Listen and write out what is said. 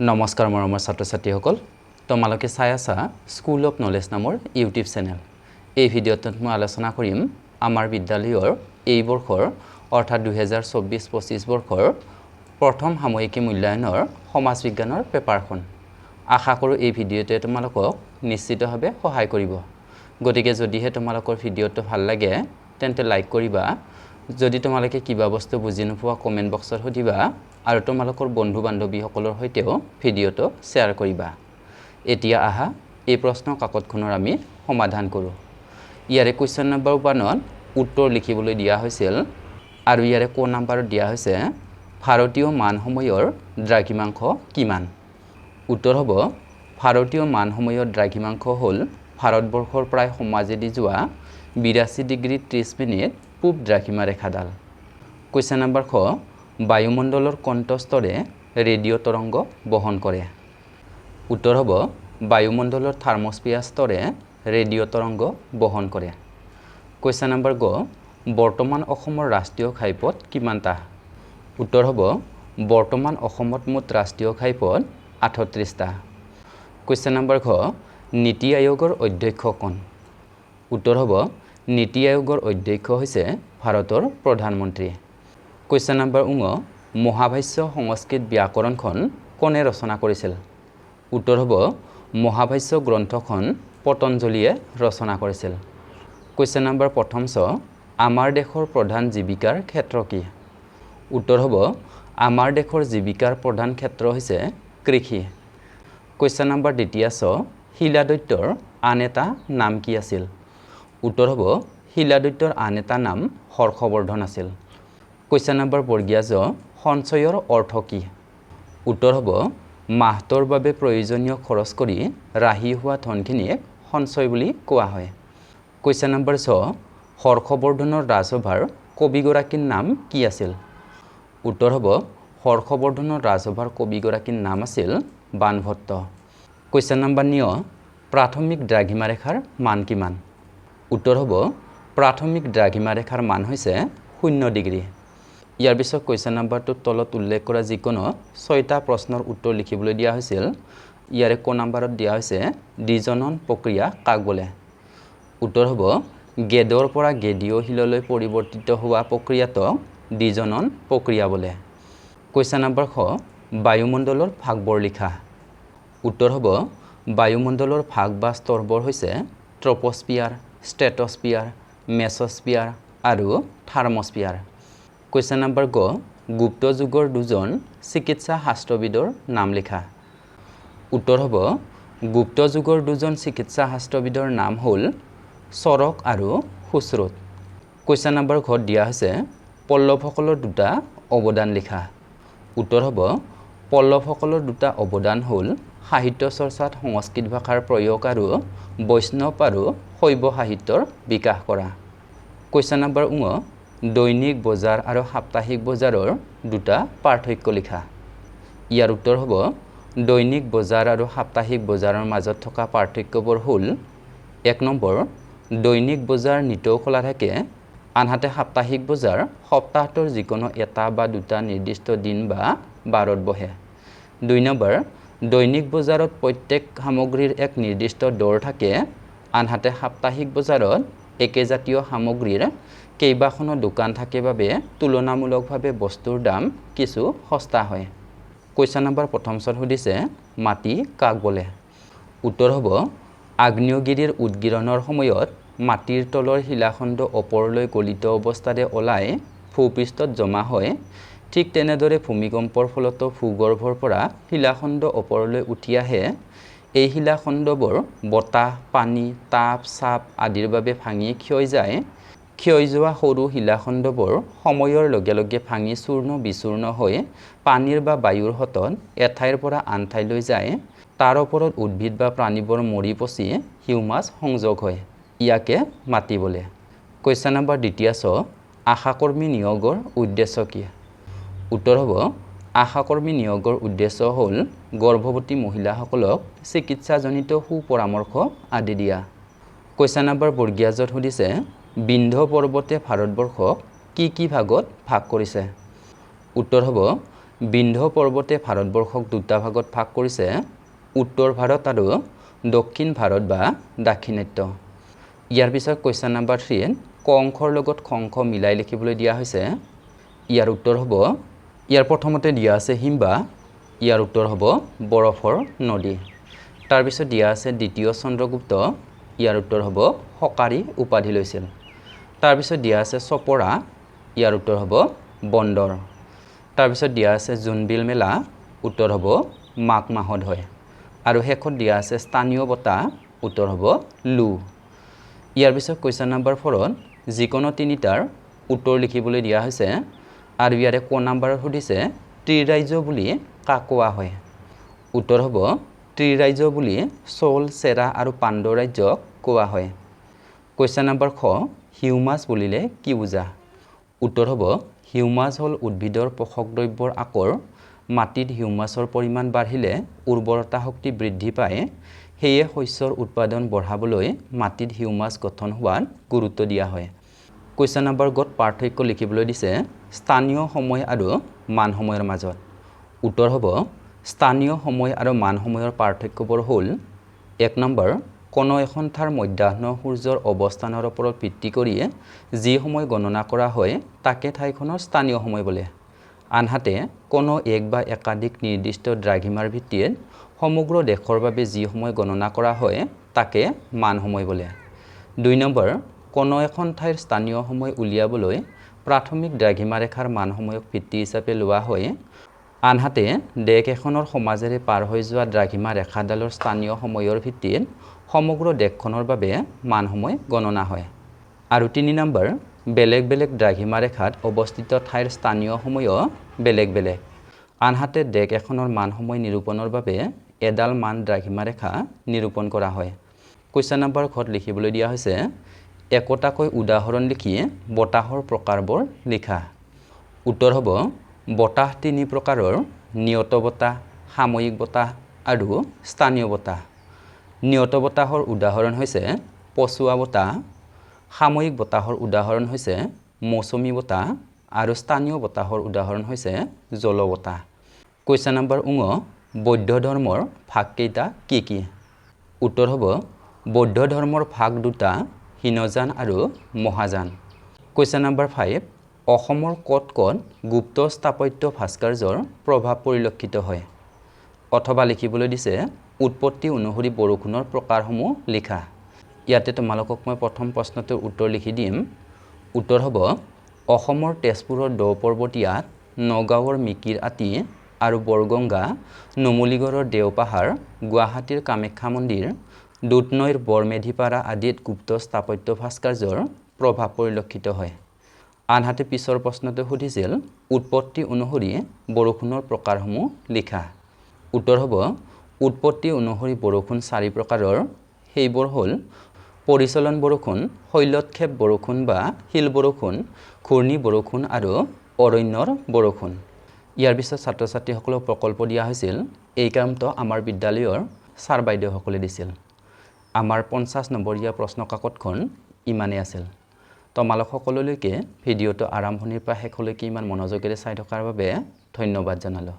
নমস্কাৰ মৰমৰ ছাত্ৰ ছাত্ৰীসকল তোমালোকে চাই আছা স্কুল অফ নলেজ নামৰ ইউটিউব চেনেল এই ভিডিঅ'ত মই আলোচনা কৰিম আমাৰ বিদ্যালয়ৰ এই বৰ্ষৰ অৰ্থাৎ 2024-25 বৰ্ষৰ প্ৰথম সাময়িকী মূল্যায়নৰ সমাজ বিজ্ঞানৰ পেপাৰখন আশা কৰোঁ এই ভিডিঅ'টোৱে তোমালোকক নিশ্চিতভাৱে সহায় কৰিব গতিকে যদিহে তোমালোকৰ ভিডিঅ'টো ভাল লাগে তেন্তে লাইক কৰিবা যদি তোমালোকে কিবা বস্তু বুজি নোপোৱা কমেন্ট বক্সত সুধিবা আৰু তোমালোকৰ বন্ধু বান্ধৱীসকলৰ সৈতেও ভিডিঅ'টো শ্বেয়াৰ কৰিবা এতিয়া আহা এই প্ৰশ্ন কাকতখনৰ আমি সমাধান কৰোঁ ইয়াৰে কোৱেশ্চন নম্বৰ 1ত উত্তৰ লিখিবলৈ দিয়া হৈছিল আৰু ইয়াৰে ক নম্বৰত দিয়া হৈছে ভাৰতীয় মান সময়ৰ দ্ৰাঘিমাংশ কিমান উত্তৰ হ'ব ভাৰতীয় মান সময়ৰ দ্ৰাঘিমাংশ হ'ল ভাৰতবৰ্ষৰ প্ৰায় সমাজেদি যোৱা 82 ডিগ্ৰী 30 মিনিট পূব দ্ৰাঘিমা ৰেখাডাল কোৱেশ্চন নম্বৰ খ বায়ুমণ্ডলৰ কণ্ঠস্তৰে ৰেডিঅ' তৰংগ বহন কৰে উত্তৰ হ'ব বায়ুমণ্ডলৰ থাৰ্মোস্ফিয়াৰ স্তৰে ৰেডিঅ' তৰংগ বহন কৰে কোৱেশ্চন নম্বৰ গ বৰ্তমান অসমৰ ৰাষ্ট্ৰীয় ঘাইপথ কিমানটা উত্তৰ হ'ব বৰ্তমান অসমত মুঠ ৰাষ্ট্ৰীয় ঘাইপথ 38টা কোৱেশ্চন নম্বৰ ঘ নীতি আয়োগৰ অধ্যক্ষ কোন উত্তৰ হ'ব নীতি আয়োগৰ অধ্যক্ষ হৈছে ভাৰতৰ প্ৰধানমন্ত্ৰী কোৱেশ্চন নম্বৰ উঙ মহাভাষ্য সংস্কৃত ব্যাকৰণখন কোনে ৰচনা কৰিছিল উত্তৰ হ'ব মহাভাষ্য গ্ৰন্থখন পতঞ্জলীয়ে ৰচনা কৰিছিল কোৱেশ্চন নম্বৰ প্ৰথম ছ আমাৰ দেশৰ প্ৰধান জীৱিকাৰ ক্ষেত্ৰ কি উত্তৰ হ'ব আমাৰ দেশৰ জীৱিকাৰ প্ৰধান ক্ষেত্ৰ হৈছে কৃষি কোৱেশ্চন নম্বৰ দ্বিতীয় ছ শিলাদৈত্যৰ আন এটা নাম কি আছিল উত্তৰ হ'ব শিলাদৈত্যৰ আন এটা নাম হৰ্ষবৰ্ধন আছিল কোৱেশ্চন নম্বৰ বৰ্গীয় জ সঞ্চয়ৰ অৰ্থ কি উত্তৰ হ'ব মাহটোৰ বাবে প্ৰয়োজনীয় খৰচ কৰি ৰাহি হোৱা ধনখিনিক সঞ্চয় বুলি কোৱা হয় কোৱেশ্চন নম্বৰ ছ হৰ্ষবৰ্ধনৰ ৰাজসভাৰ কবিগৰাকীৰ নাম কি আছিল উত্তৰ হ'ব হৰ্ষবৰ্ধনৰ ৰাজসভাৰ কবিগৰাকীৰ নাম আছিল বাণভট্ট কোৱেশ্চন নম্বৰ নিয় প্ৰাথমিক দ্ৰাঘিমা ৰেখাৰ মান কিমান উত্তৰ হ'ব প্ৰাথমিক দ্ৰাঘিমা ৰেখাৰ মান হৈছে 0 ডিগ্ৰী ইয়াৰ পিছত কোৱেশ্চন নম্বৰটোৰ তলত উল্লেখ কৰা যিকোনো 6টা প্ৰশ্নৰ উত্তৰ লিখিবলৈ দিয়া হৈছিল ইয়াৰে ক নম্বৰত দিয়া হৈছে দ্বিজনন প্ৰক্ৰিয়া কাক বোলে উত্তৰ হ'ব গেদৰ পৰা গেদীয় শিললৈ পৰিৱৰ্তিত হোৱা প্ৰক্ৰিয়াটোক দ্বিজনন প্ৰক্ৰিয়া বোলে কোৱেশ্চন নম্বৰ খ বায়ুমণ্ডলৰ ভাগবোৰ লিখা উত্তৰ হ'ব বায়ুমণ্ডলৰ ভাগ বা স্তৰবোৰ হৈছে ট্ৰপস্ফিয়াৰ ষ্ট্ৰেটস্ফিয়াৰ মেছস্ফিয়াৰ আৰু থাৰ্মস্ফিয়াৰ কোৱেশ্চন নম্বৰ গ গুপ্ত যুগৰ দুজন চিকিৎসা শাস্ত্ৰবিদৰ নাম লিখা উত্তৰ হ'ব গুপ্ত যুগৰ দুজন চিকিৎসা শাস্ত্ৰবিদৰ নাম হ'ল চৰক আৰু সুশ্ৰুত কোৱেশ্চন নম্বৰ ঘ দিয়া হৈছে পল্লৱসকলৰ দুটা অৱদান লিখা উত্তৰ হ'ব পল্লৱসকলৰ দুটা অৱদান হ'ল সাহিত্য চৰ্চাত সংস্কৃত ভাষাৰ প্ৰয়োগ আৰু বৈষ্ণৱ আৰু শৈৱ সাহিত্যৰ বিকাশ কৰা কোৱেশ্চন নম্বৰ উঙ দৈনিক বজাৰ আৰু সাপ্তাহিক বজাৰৰ দুটা পাৰ্থক্য লিখা ইয়াৰ উত্তৰ হ'ব দৈনিক বজাৰ আৰু সাপ্তাহিক বজাৰৰ মাজত থকা পাৰ্থক্যবোৰ হ'ল 1 নম্বৰ দৈনিক বজাৰ নিতৌ খোলা থাকে আনহাতে সাপ্তাহিক বজাৰ সপ্তাহটোৰ যিকোনো এটা বা দুটা নিৰ্দিষ্ট দিন বা বাৰত বহে 2 নম্বৰ দৈনিক বজাৰত প্ৰত্যেক সামগ্ৰীৰ এক নিৰ্দিষ্ট দৰ থাকে আনহাতে সাপ্তাহিক বজাৰত একেজাতীয় সামগ্ৰীৰ কেইবাখনো দোকান থাকে বাবে তুলনামূলকভাৱে বস্তুৰ দাম কিছু সস্তা হয় কোৱেশ্চন নম্বৰ প্ৰথম ছত সুধিছে মাটি কাক বোলে উত্তৰ হ'ব আগ্নেয়গিৰিৰ উদগিৰণৰ সময়ত মাটিৰ তলৰ শিলাখণ্ড ওপৰলৈ গলিত অৱস্থাৰে ওলাই ভূপৃষ্ঠত জমা হয় ঠিক তেনেদৰে ভূমিকম্পৰ ফলতো ভূগৰ্ভৰ পৰা শিলাখণ্ড ওপৰলৈ উঠি আহে এই শিলাখণ্ডবোৰ বতাহ পানী তাপ চাপ আদিৰ বাবে ভাঙি ক্ষয় যায় ক্ষয় যোৱা সৰু শিলাখণ্ডবোৰ সময়ৰ লগে লগে ভাঙি চূৰ্ণ বিচূৰ্ণ হৈ পানীৰ বা বায়ুৰ হতত এঠাইৰ পৰা আন ঠাইলৈ যায় তাৰ ওপৰত উদ্ভিদ বা প্ৰাণীবোৰ মৰি পচি হিউমাছ সংযোগ হয় ইয়াকে মাটি বোলে কোৱেশ্চন নম্বৰ দ্বিতীয় ছ আশাকৰ্মী নিয়োগৰ উদ্দেশ্য কি উত্তৰ হ'ব আশাকৰ্মী নিয়োগৰ উদ্দেশ্য হ'ল গৰ্ভৱতী মহিলাসকলক চিকিৎসাজনিত সুপৰামৰ্শ আদি দিয়া কোৱেশ্চন নম্বৰ বৰ্গীয় জত সুধিছে বিন্ধ্য পৰ্বতে ভাৰতবৰ্ষক কি ভাগত ভাগ কৰিছে উত্তৰ হ'ব বিন্ধ্য পৰ্বতে ভাৰতবৰ্ষক দুটা ভাগত ভাগ কৰিছে, উত্তৰ ভাৰত আৰু দক্ষিণ ভাৰত বা দাক্ষিণাত্য। ইয়াৰ পিছত কুৱেশ্যন নম্বৰ 3 ক অংশৰ লগত খ অংশ মিলাই লিখিবলৈ দিয়া হৈছে। ইয়াৰ উত্তৰ হ'ব, ইয়াৰ প্ৰথমতে দিয়া আছে হিমবাহ, ইয়াৰ উত্তৰ হ'ব বৰফৰ নদী। তাৰপিছত দিয়া আছে দ্বিতীয় চন্দ্ৰগুপ্ত, ইয়াৰ উত্তৰ হ'ব সকাৰী উপাধি লৈছিল। তাৰপিছত দিয়া আছে চপৰা, ইয়াৰ উত্তৰ হ'ব বন্দৰ। তাৰপিছত দিয়া আছে জোনবিল মেলা, উত্তৰ হ'ব মাঘ মাহত হয়। আৰু শেষত দিয়া আছে স্থানীয় বঁটা, উত্তৰ হ'ব লু। ইয়াৰ পিছত কুৱেশ্যন নম্বৰ 4ত যিকোনো তিনিটাৰ উত্তৰ লিখিবলৈ দিয়া হৈছে আৰু ইয়াৰে ক নম্বৰত সুধিছে ত্ৰিৰাজ্য বুলি কাক কোৱা হয়। উত্তৰ হ'ব ত্ৰিৰাজ্য বুলি চোল, চেৰা আৰু পাণ্ড্য ৰাজ্যক কোৱা হয়। কুৱেশ্যন নম্বৰ খ হিউমাছ বুলিলে কি বুজা। উত্তৰ হ'ব হিউমাছ হ'ল উদ্ভিদৰ পোষক দ্ৰব্যৰ আকৰ। মাটিত হিউমাছৰ পৰিমাণ বাঢ়িলে উৰ্বৰতা শক্তি বৃদ্ধি পায়, সেয়ে শস্যৰ উৎপাদন বঢ়াবলৈ মাটিত হিউমাছ গঠন হোৱাত গুৰুত্ব দিয়া হয়। কুৱেশ্যন নম্বৰ গত পাৰ্থক্য লিখিবলৈ দিছে স্থানীয় সময় আৰু মান সময়ৰ মাজত। উত্তৰ হ'ব স্থানীয় সময় আৰু মান সময়ৰ পাৰ্থক্যবোৰ হ'ল 1 নম্বৰ কোনো এখন ঠাইৰ মধ্যাহ্ন সূৰ্যৰ অৱস্থানৰ ওপৰত ভিত্তি কৰি যি সময় গণনা কৰা হয় তাকে ঠাইখনৰ স্থানীয় সময় বোলে। আনহাতে কোনো এক বা একাধিক নিৰ্দিষ্ট দ্ৰাঘিমাৰ ভিত্তিত সমগ্ৰ দেশৰ বাবে যি সময় গণনা কৰা হয় তাকে মান সময় বোলে। 2 নম্বৰ কোনো এখন ঠাইৰ স্থানীয় সময় উলিয়াবলৈ প্ৰাথমিক দ্ৰাঘিমা ৰেখাৰ মান সময়ক ভিত্তি হিচাপে লোৱা হয়। আনহাতে দেশ এখনৰ সমাজেৰে পাৰ হৈ যোৱা দ্ৰাঘিমা ৰেখাডালৰ স্থানীয় সময়ৰ ভিত্তিত সমগ্ৰ দেশখনৰ বাবে মান সময় গণনা হয়। আৰু 3 নম্বৰ বেলেগ বেলেগ দ্ৰাঘিমা ৰেখাত অৱস্থিত ঠাইৰ স্থানীয় সময়ও বেলেগ বেলেগ। আনহাতে দেশ এখনৰ মান সময় নিৰূপণৰ বাবে এডাল মান দ্ৰাঘিমা ৰেখা নিৰূপণ কৰা হয়। কুৱেশ্যন নম্বৰ ঘত লিখিবলৈ দিয়া হৈছে একোটাকৈ উদাহৰণ লিখি বতাহৰ প্ৰকাৰবোৰ লিখা। উত্তৰ হ'ব বতাহ 3 প্ৰকাৰৰ, নিয়ত বতাহ, সাময়িক বতাহ আৰু স্থানীয় বতাহ। নিয়ত বতাহৰ উদাহৰণ হৈছে পছোৱা বতাহ, সাময়িক বতাহৰ উদাহৰণ হৈছে মৌচুমী বতাহ আৰু স্থানীয় বতাহৰ উদাহৰণ হৈছে জলবতাহ। কুৱেশ্যন নম্বৰ বৌদ্ধ ধৰ্মৰ ভাগ কেইটা কি কি। উত্তৰ হ'ব বৌদ্ধ ধৰ্মৰ ভাগ দুটা, হীনযান আৰু মহাযান। কুৱেশ্যন নম্বৰ 5 অসমৰ ক'ত ক'ত গুপ্ত স্থাপত্য ভাস্কৰ্যৰ প্ৰভাৱ পৰিলক্ষিত হয়। অথবা লিখিবলৈ দিছে উৎপত্তি অনুসৰি বৰষুণৰ প্ৰকাৰসমূহ লিখা। ইয়াতে তোমালোকক মই প্ৰথম প্ৰশ্নটোৰ উত্তৰ লিখি দিম। উত্তৰ হ'ব অসমৰ তেজপুৰৰ দ পৰ্বতীয়াত, নগাঁৱৰ মিকিৰ আতি আৰু বৰগংগা, নুমলীগড়ৰ দেওপাহাৰ, গুৱাহাটীৰ কামাখ্যা মন্দিৰ, দুধনৈৰ বৰমেধিপাৰা আদিত গুপ্ত স্থাপত্য ভাস্কৰ্যৰ প্ৰভাৱ পৰিলক্ষিত হয়। আনহাতে পিছৰ প্ৰশ্নটো সুধিছিল উৎপত্তি অনুসৰি বৰষুণৰ প্ৰকাৰসমূহ লিখা। উত্তৰ হ'ব উৎপত্তি অনুসৰি বৰষুণ 4 প্ৰকাৰৰ। সেইবোৰ হ'ল পৰিচলন বৰষুণ, শৈলক্ষেপ বৰষুণ বা শিল বৰষুণ, ঘূৰ্ণী বৰষুণ আৰু অৰণ্যৰ বৰষুণ। ইয়াৰ পিছত ছাত্ৰ ছাত্ৰীসকলক প্ৰকল্প দিয়া হৈছিল। এই কামটো আমাৰ বিদ্যালয়ৰ ছাৰ বাইদেউসকলে দিছিল। আমাৰ 50 নম্বৰীয়া প্ৰশ্ন কাকতখন ইমানেই আছিল। তোমালোক সকলোলৈকে ভিডিঅ'টো আৰম্ভণিৰ পৰা শেষলৈকে ইমান মনোযোগেৰে চাই থকাৰ বাবে ধন্যবাদ জনালোঁ।